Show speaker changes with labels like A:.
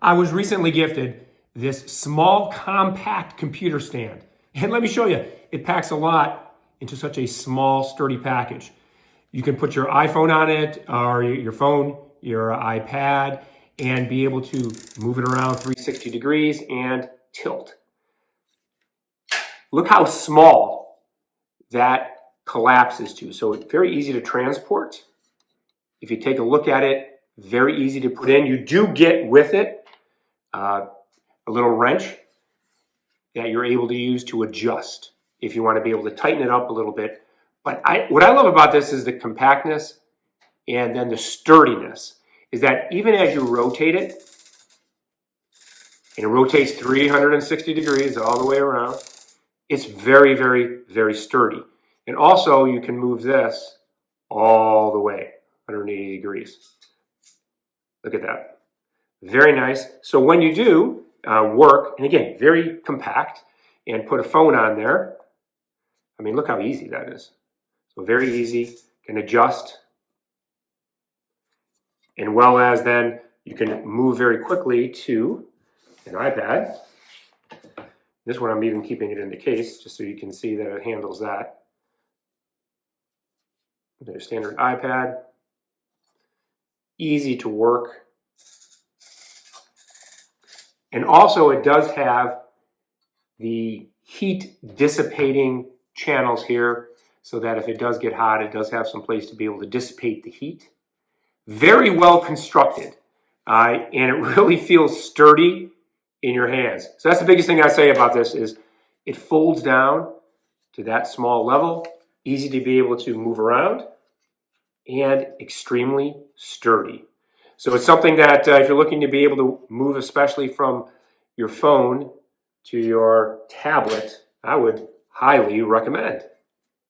A: I was recently gifted this small compact computer stand. And let me show you, it packs a lot into such a small sturdy package. You can put your iPhone on it, or your phone, your iPad, and be able to move it around 360 degrees and tilt. Look how small that collapses to. So it's very easy to transport. If you take a look at it, very easy to put in. You do get with it a little wrench that you're able to use to adjust if you want to be able to tighten it up a little bit. But what I love about this is the compactness and then the sturdiness, is that even as you rotate it, and it rotates 360 degrees all the way around, it's very, very, very sturdy. And also you can move this all the way 180 degrees. Look at that. Very nice. So when you do work, and again, very compact, and put a phone on there, I mean, look how easy that is. So very easy, can adjust, and well as then you can move very quickly to an iPad. This one I'm even keeping it in the case just so you can see that it handles that. There's standard iPad, easy to work. And also it does have the heat dissipating channels here so that if it does get hot, it does have some place to be able to dissipate the heat. Very well constructed, and it really feels sturdy in your hands. So that's the biggest thing I say about this is it folds down to that small level, easy to be able to move around, and extremely sturdy. So it's something that if you're looking to be able to move, especially from your phone to your tablet, I would highly recommend.